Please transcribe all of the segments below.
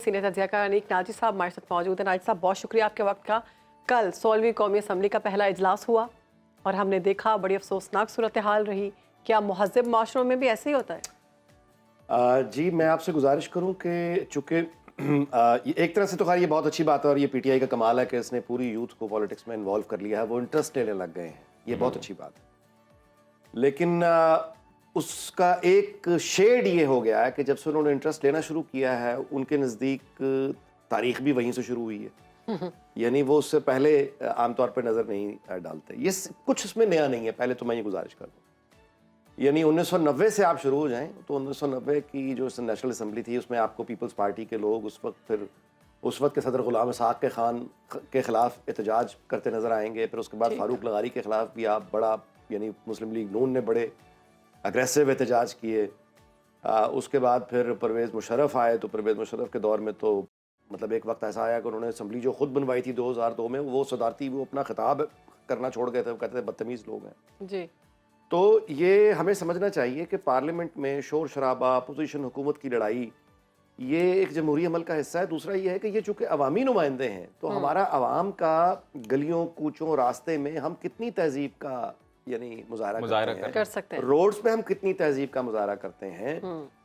Senior तज्ज़ियाकार Aneek Nazi साहब हमारे साथ मौजूद हैं। नाजी साहब, बहुत शुक्रिया आपके वक्त का। कल 16वीं कौमी असम्बली का पहला इजलास हुआ और हमने देखा बड़ी अफसोसनाक सूरत हाल रही। क्या महज़ब माशरों में भी ऐसे ही होता है? जी, मैं आपसे गुजारिश करूं कि चूँकि एक तरह से तो खैर ये बहुत अच्छी बात है और ये पीटीआई का कमाल है कि इसने पूरी यूथ को पॉलिटिक्स में इन्वॉल्व कर लिया है, वो इंटरेस्ट लेने लग गए हैं, ये बहुत अच्छी बात है। लेकिन उसका एक शेड ये हो गया है कि जब से उन्होंने इंटरेस्ट लेना शुरू किया है, उनके नज़दीक तारीख भी वहीं से शुरू हुई है। यानी वो उससे पहले आमतौर पर नज़र नहीं डालते। ये कुछ इसमें नया नहीं है, पहले तो मैं ये गुजारिश कर दूँ। यानी 1990 से आप शुरू हो जाएं तो 1990 की जो नेशनल असम्बली थी उसमें आपको पीपल्स पार्टी के लोग उस वक्त के सदर गुलाम इसहाक के खान के ख़िलाफ़ एहतजाज करते नज़र आएंगे। फिर उसके बाद फ़ारूक लगारी के ख़िलाफ़ भी आप बड़ा, यानी मुस्लिम लीग नून ने बड़े अग्रेसिव एहतजाज किए। उसके बाद फिर परवेज़ मुशर्रफ आए, तो परवेज़ मुशर्रफ के दौर में तो मतलब एक वक्त ऐसा आया कि उन्होंने असम्बली जो ख़ुद बनवाई थी 2002 में, वो सदारती वो अपना खिताब करना छोड़ गए थे। वो कहते थे बदतमीज़ लोग हैं जी। तो ये हमें समझना चाहिए कि पार्लियामेंट में शोर शराबा, अपोजिशन हुकूमत की लड़ाई, ये एक जमहूरी अमल का हिस्सा है। दूसरा ये है कि ये चूँकि अवामी नुमाइंदे हैं तो हमारा अवाम का गलियों कूचों रास्ते में हम कितनी तहजीब का यानी मुजाहरा कर सकते हैं, रोड्स पे हम कितनी तहजीब का मुजाहरा करते हैं,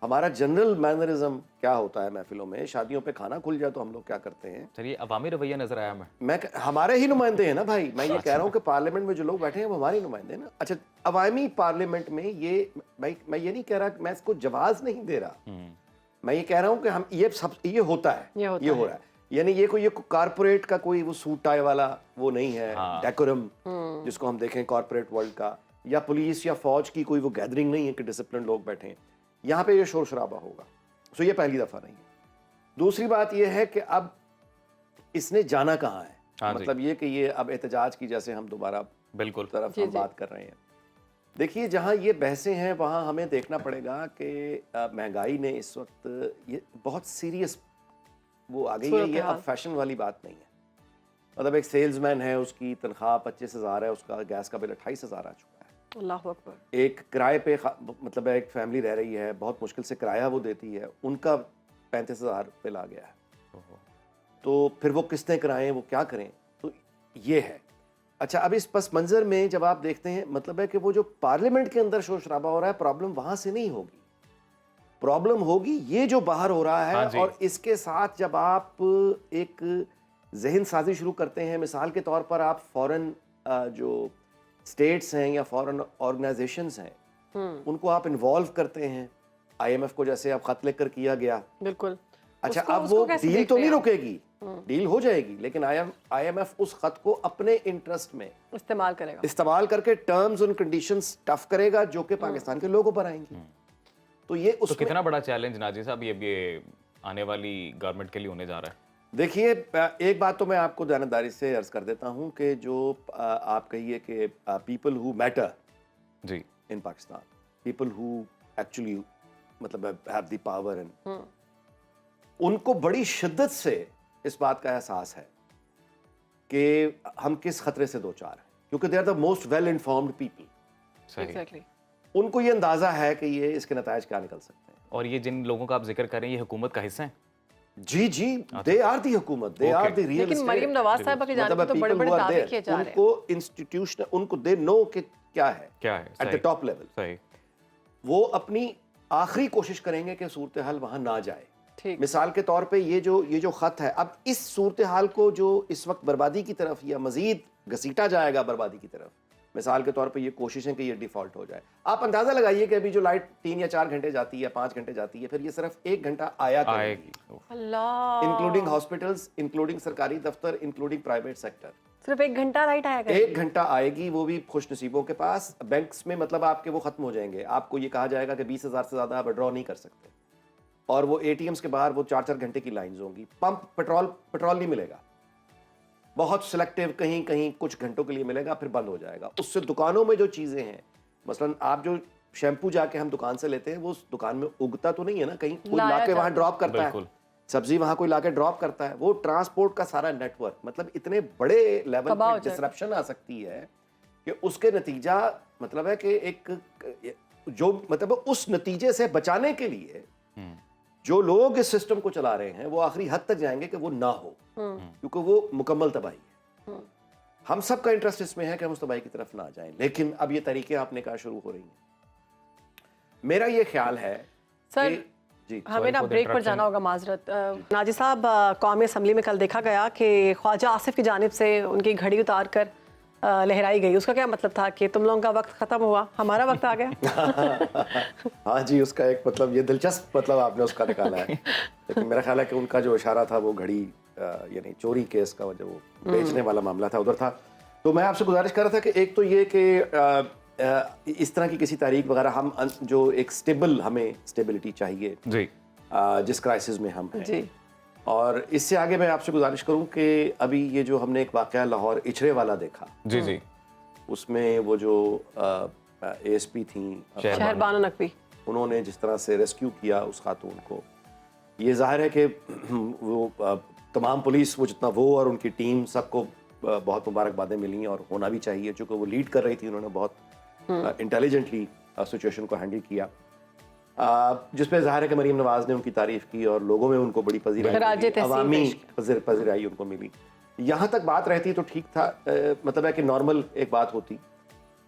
हमारा जनरल मैनरिज्म क्या होता है महफिलों में, शादियों पे खाना खुल जाए तो हम लोग क्या करते हैं। चलिए, अवामी रवैया नजर आया मैं हमारे ही नुमाइंदे हैं ना भाई, मैं ये कह रहा हूँ कि पार्लियामेंट में जो लोग बैठे हैं वो हमारे नुमाइंदे हैं ना। अच्छा, अवामी पार्लियामेंट में ये भाई, मैं ये नहीं कह रहा, मैं इसको जवाज नहीं दे रहा, मैं ये कह रहा हूँ कि हम ये होता है, ये हो रहा है। यानी ये कारपोरेट का कोई वो सूट टाई वाला वो नहीं है, डेकोरम जिसको हम देखें कॉर्पोरेट वर्ल्ड का, या पुलिस या फौज की कोई वो गैदरिंग नहीं है कि डिसिप्लिन लोग बैठे हैं। यहाँ पे ये शोर शराबा होगा। सो ये पहली दफा नहीं है। दूसरी बात ये है कि अब इसने जाना कहाँ है, मतलब ये कि ये अब एहतजाज की जैसे हम दोबारा बिल्कुल तरफ हम बात कर रहे हैं। देखिए, जहाँ ये बहसें हैं वहाँ हमें देखना पड़ेगा कि महंगाई ने इस वक्त ये बहुत सीरियस वो आ गई है। ये अब फैशन वाली बात नहीं है। मतलब एक सेल्समैन है, उसकी तनख्वाह 25,000 है, उसका गैस का बिल 28,000 आ चुका है। अल्लाह अकबर। एक किराए पे मतलब एक फैमिली रह रही है, बहुत मुश्किल से किराया वो देती है, उनका 35,000 बिल आ गया है। तो फिर वो किस्तें कराएं, वो क्या करें, तो ये है। अच्छा, अब इस पस मंजर में जब आप देखते हैं, मतलब है कि वो जो पार्लियामेंट के अंदर शोर शराबा हो रहा है, प्रॉब्लम वहां से नहीं होगी, प्रॉब्लम होगी ये जो बाहर हो रहा है। और इसके साथ जब आप एक जहन साजी शुरू करते हैं, मिसाल के तौर पर आप फॉरेन जो स्टेट्स हैं या फॉरेन ऑर्गेनाइजेशंस हैं, उनको आप इन्वॉल्व करते हैं। IMF को जैसे अब खत लेकर किया गया, बिल्कुल। अच्छा, अब वो डील तो नहीं रुकेगी, डील हो जाएगी, लेकिन IMF उस खत को अपने इंटरेस्ट में इस्तेमाल करके टर्म्स और कंडीशंस टफ करेगा जो कि पाकिस्तान के लोगों पर आएंगी। तो ये तो कितना बड़ा चैलेंज नाजी साहब ये आने वाली गवर्नमेंट के लिए होने जा रहा है? देखिए, एक बात तो मैं आपको जानकारी से अर्ज कर देता हूं कि जो आप कहिए कि पीपल हु मैटर जी in Pakistan, people who actually मतलब हैव द पावर एंड, उनको बड़ी शिद्दत से इस बात का एहसास है कि हम किस खतरे से दो चार हैं, क्योंकि they are the most well informed people. Exactly. उनको ये अंदाजा है कि ये इसके नतायज क्या निकल सकते हैं। और ये जिन लोगों का आप जिक्र कर रहे हैं, ये हुकूमत का हिस्सा है? जी जी, दे आर दी हुकूमत, दे आर द रियल। लेकिन मरीम नवाज साहिबा की जानिब तो बड़े-बड़े दावे किए जा रहे हैं। उनको इंस्टीट्यूशन, उनको दे नो कि क्या है एट द टॉप लेवल। सही। वो अपनी आखिरी कोशिश करेंगे कि सूरत हाल वहां ना जाए। मिसाल के तौर पे ये जो खत है, अब इस सूरत हाल को जो इस वक्त बर्बादी की तरफ या मजीद घसीटा जाएगा बर्बादी की तरफ, मिसाल के तौर पे ये कोशिशें कि ये डिफॉल्ट हो जाए। आप अंदाजा लगाइए कि अभी जो लाइट 3 या 4 घंटे जाती है, 5 घंटे जाती है, फिर ये सिर्फ 1 घंटा आया करेगी, इंक्लूडिंग हॉस्पिटल्स, इंक्लूडिंग सरकारी दफ्तर, इंक्लूडिंग प्राइवेट सेक्टर। सिर्फ 1 घंटा लाइट आया करेगी? 1 घंटा आएगी, वो भी खुश नसीबों के पास। बैंक्स में मतलब आपके वो खत्म हो जाएंगे, आपको ये कहा जाएगा कि 20,000 से ज्यादा आप विड्रॉ नहीं कर सकते। और वो ATMs के बाहर वो 4-4 घंटे की लाइंस होंगी। पंप पेट्रोल नहीं मिलेगा, बहुत सिलेक्टिव, कहीं कहीं कुछ घंटों के लिए मिलेगा, फिर बंद हो जाएगा। उससे दुकानों में जो चीजें हैं, मसलन आप जो शैम्पू जाके हम दुकान से लेते हैं, वो उस दुकान में उगता तो नहीं है ना, कहीं कोई लाके वहां ड्रॉप करता है, सब्जी वहां कोई लाके ड्रॉप करता है। वो ट्रांसपोर्ट का सारा नेटवर्क, मतलब इतने बड़े लेवल पर डिसरप्शन आ सकती है कि उसके नतीजा मतलब है कि एक जो मतलब उस नतीजे से बचाने के लिए जो लोग इस सिस्टम को चला रहे हैं वो आखिरी हद तक जाएंगे कि वो ना हो, क्योंकि वो मुकम्मल तबाही है। हम सब का इंटरेस्ट इसमें है कि हम उस तबाही की तरफ ना जाएं, लेकिन अब ये तरीके आपने कहा शुरू हो रही हैं। मेरा ये ख्याल है सर, कि जी हमें ना ब्रेक पर जाना होगा, माजरत। नाजी साहब, कौमी असम्बली में कल देखा गया कि ख्वाजा आसिफ की जानिब से उनकी घड़ी उतार कर लहराई गई। उसका क्या मतलब था कि तुम लोगों का वक्त खत्म हुआ, हमारा वक्त आ गया? हाँ जी, उसका एक मतलब ये दिलचस्प मतलब आपने उसका निकाला है। लेकिन मेरा ख्याल है कि उनका जो इशारा था वो घड़ी यानी चोरी केस का जो बेचने वाला मामला था उधर था। तो मैं आपसे गुजारिश कर रहा था कि एक तो ये कि इस तरह की किसी तारीख वगैरह हम जो एक स्टेबल, हमें स्टेबिलिटी चाहिए जी, जिस क्राइसिस में हम हैं। जी, और इससे आगे मैं आपसे गुजारिश करूं कि अभी ये जो हमने एक वाकया लाहौर इचरे वाला देखा, जी, जी, उसमें वो जो एएसपी थी शहर बानो नकवी, उन्होंने जिस तरह से रेस्क्यू किया उस खातून को, ये जाहिर है कि वो तमाम पुलिस, वो जितना वो और उनकी टीम, सबको बहुत मुबारकबादें मिली और होना भी चाहिए, चूँकि वो लीड कर रही थी, उन्होंने बहुत इंटेलिजेंटली सिचुएशन को हैंडल किया, जिसपे जाहिर है कि मरीम नवाज ने उनकी तारीफ की और लोगों में उनको बड़ी पजीराई, अवामी पजीराई उनको मिली। यहाँ तक बात रहती तो ठीक था, मतलब है कि नॉर्मल एक बात होती,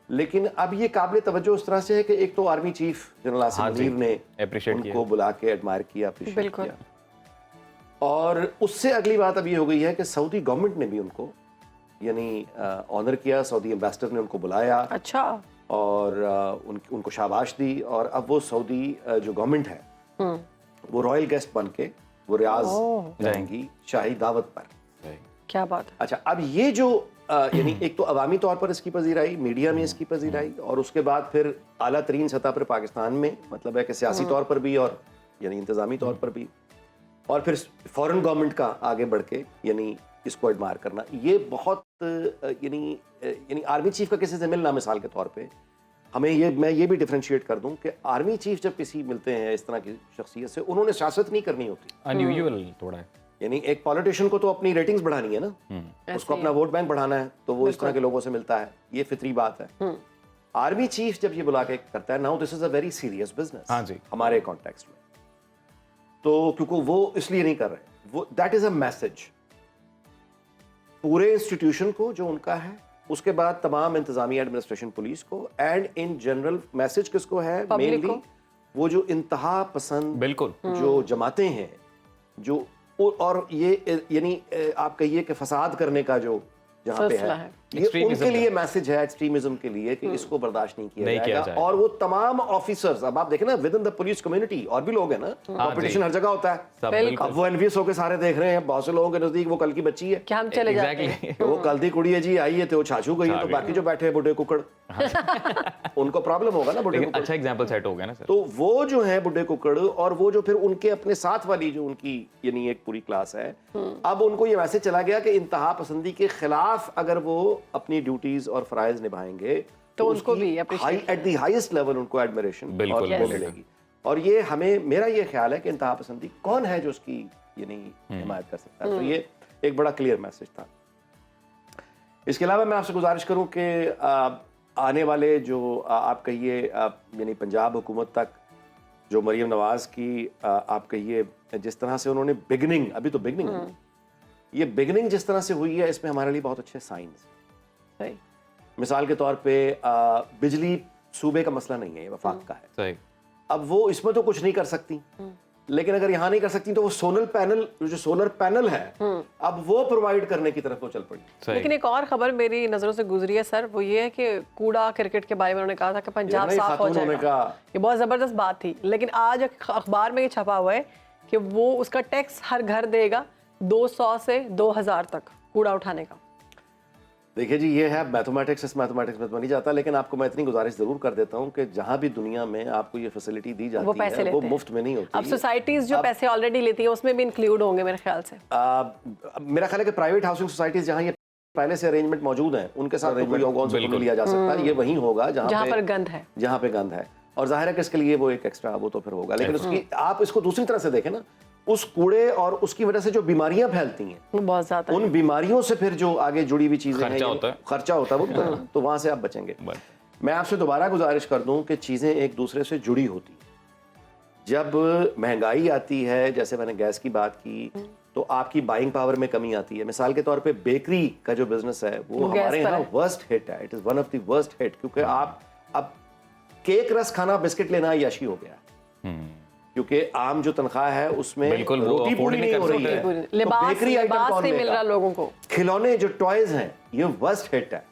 लेकिन अब ये काबिल तवज्जो उस तरह से है कि एक तो army chief general Asim Munir ने उनको बुला के एडमायर किया, अप्रिशिएट किया, और उससे अगली बात अब ये हो गई है कि सऊदी गवर्नमेंट ने भी उनको यानी ऑनर किया, सऊदी एम्बेसडर ने उनको बुलाया, अच्छा, और उनको शाबाश दी, और अब वो सऊदी जो गवर्नमेंट है वो रॉयल गेस्ट बन के वो रियाज जाएंगी शाही दावत पर। क्या बात है। अच्छा, अब ये जो यानी एक तो अवामी तौर पर इसकी पजीराई, मीडिया में इसकी पजीराई, और उसके बाद फिर आला तरीन सतह पर पाकिस्तान में, मतलब है कि सियासी तौर पर भी और यानी इंतजामी तौर पर भी, और फिर फॉरेन गवर्नमेंट का आगे बढ़ के यानी इसको एडमायर करना, ये बहुत यानी आर्मी चीफ का किसी से मिलना, मिसाल के तौर पे हमें मैं ये भी डिफरेंशिएट कर दूं कि आर्मी चीफ जब किसी मिलते हैं इस तरह की शख्सियत से, उन्होंने सियासत नहीं करनी होती, अनयूजुअल थोड़ा है। यानी एक पॉलिटिशियन को तो अपनी रेटिंग्स बढ़ानी है ना, उसको अपना वोट बैंक बढ़ाना है, तो वो इस तरह के लोगों से मिलता है, ये फितरी बात है। आर्मी चीफ जब ये बुला के करता है, now this is a very serious business, हाँ जी, हमारे कॉन्टेक्स्ट में, तो क्योंकि वो इसलिए नहीं कर रहे, वो दैट इज अ मैसेज पूरे इंस्टीट्यूशन को जो उनका है, उसके बाद तमाम इंतजामी एडमिनिस्ट्रेशन, पुलिस को, एंड इन जनरल मैसेज किसको है, मेनली वो जो इंतहा पसंद बिल्कुल जो जमातें हैं, जो और ये यानी आप कहिए कि फसाद करने का जो जहाँ पे है, ये उनके लिए मैसेज है, एक्सट्रीमिज्म के लिए, कि इसको बर्दाश्त नहीं किया जाएगा। और वो तमाम ऑफिसर्स, अब आप देखें ना, with in the police community और भी लोग हैं ना, कॉम्पिटिशन हर जगह होता है। अब वो एनवीएस होकर सारे देख रहे हैं, बहुत से लोगों के नजदीक वो कल की बच्ची है, क्या हम चले जाते हैं, वो कल दी कुड़ी है जी, आई है तो छाछू गई है, तो बाकी जो बैठे हैं बुढ़े कुकड़, उनको प्रॉब्लम होगा ना, बुढ़े कुकड़। अच्छा एग्जांपल सेट हो गया ना सर। तो वो जो है बुढ़े कुकड़, और वो जो फिर उनके अपने साथ वाली जो उनकी यानी एक पूरी क्लास है, अब उनको ये मैसेज चला गया कि इंतहा पसंदी के खिलाफ अगर वो अपनी ड्यूटीज और फराइज निभाएंगे तो उनको भी एट द हाईएस्ट लेवल उनको एडमिरेशन बिल्कुल मिलेगी। और ये हमें, मेरा ये ख्याल है कि इंतहा पसंदी कौन है जो उसकी यानी हिमायत कर सकता है, तो ये एक बड़ा क्लियर मैसेज था। इसके अलावा मैं आपसे गुजारिश करूं कि आने वाले जो आप कहिए यानी पंजाब हुकूमत तक जो मरीम नवाज की आप कहिए जिस तरह से उन्होंने बिगनिंग, अभी तो बिगनिंग, ये बिगनिंग जिस तरह से हुई है, इसमें हमारे लिए बहुत अच्छे साइंस। सही, मिसाल के तौर पे बिजली सूबे का मसला नहीं है, ये वफाक का है। सही, अब वो इसमें तो कुछ नहीं कर सकती, लेकिन अगर यहाँ नहीं कर सकती तो वो सोलर पैनल है, अब वो प्रोवाइड करने की तरफ वो चल पड़ी। लेकिन एक और खबर मेरी नजरों से गुजरी है सर, वो ये है कि कूड़ा क्रिकेट के बारे में उन्होंने कहा था कि पंजाब साफ हो जाएगा, ये बहुत जबरदस्त बात थी, लेकिन आज अखबार में ये छपा हुआ है कि वो उसका टैक्स हर घर देगा 200 से 2000 तक कूड़ा उठाने का। देखिए जी, ये है मैथमेटिक्स, इस मैथमेटिक्स में तो नहीं जाता, लेकिन आपको मैं इतनी गुजारिश जरूर कर देता हूँ कि जहाँ भी दुनिया में आपको ये फैसिलिटी दी जाती है वो मुफ्त में नहीं होती। अब सोसाइटीज जो पैसे ऑलरेडी लेती है उसमें भी इंक्लूड होंगे मेरे ख्याल से। मेरा ख्याल है कि प्राइवेट हाउसिंग सोसाइटीज जहाँ ये पहले से अरेंजमेंट मौजूद हैं, उनके साथ तो कोई कौन सा लिया जा सकता है, ये वहीं होगा जहाँ पर गंद है, जहाँ पे गंद है, और जाहिर है कि इसके लिए वो एक एक्स्ट्रा वो तो फिर होगा। लेकिन उसकी आप इसको दूसरी तरह से देखें ना, उस कूड़े और उसकी वजह से जो बीमारियां फैलती हैं बहुत ज्यादा, उन बीमारियों से फिर जो आगे जुड़ी हुई चीजें खर्चा होता है वो तो वहां से आप बचेंगे। मैं आपसे दोबारा गुजारिश कर दूं कि चीजें एक दूसरे से जुड़ी होती हैं, जब महंगाई आती है, जैसे मैंने गैस की बात की, तो आपकी बाइंग पावर में कमी आती है। मिसाल के तौर पे बेकरी का जो बिजनेस है वो गैस हमारे पर यहाँ है। वर्स्ट हिट है। It is one of the worst hit, क्योंकि आप अब केक रस खाना, बिस्किट लेना याशी हो गया है। क्योंकि आम जो तनख्वाह है उसमें बिल्कुल, वो रोटी afford पूरी नहीं नहीं कर हो रही सकते। है। तो लिबास बेकरी आइटम लिबास कौन नहीं मिल लेगा? रहा लोगों को। खिलौने जो टॉयज हैं ये वर्स्ट हिट है,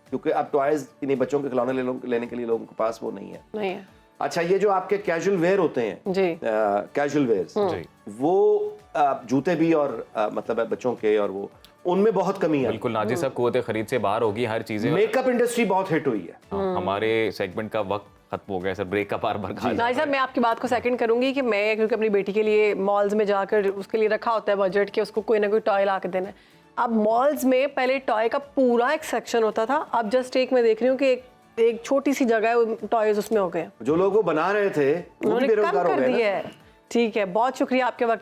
क्योंकि अब टॉयज नहीं, बच्चों के खिलौने लेने के लिए लोगों के पास वो नहीं है। नहीं है अच्छा, ये जो आपके कैजुअल वेयर होते हैं, जी। कैजुअल वेयर्स, जी। वो जूते भी और मतलब है बच्चों के, और वो उनमें बहुत कमी है। बिल्कुल नाजिर साहब, कुव्वत खरीद से बाहर होगी हर चीजें। मेकअप इंडस्ट्री बहुत हिट हुई है। हाँ, हमारे सेगमेंट का वक्त खत्म हो गया सर, ब्रेक का बार बार खा नाज़िर साहब, मैं आपकी बात को सेकंड करूंगी कि मैं, क्योंकि अपनी बेटी के लिए मॉल्स में जाकर उसके लिए रखा होता है बजट के, उसको कोई ना कोई टॉय ला के देना है। अब मॉल्स में पहले टॉय का पूरा एक सेक्शन होता था, अब जस्ट एक मैं देख रही हूँ कि एक छोटी सी जगह है, टॉयज उसमें हो गए, जो लोग वो बना रहे थे वो भी उन्होंने कम बेरोजगार हो कर गए ना। दिया है। ठीक है, बहुत शुक्रिया आपके वक्त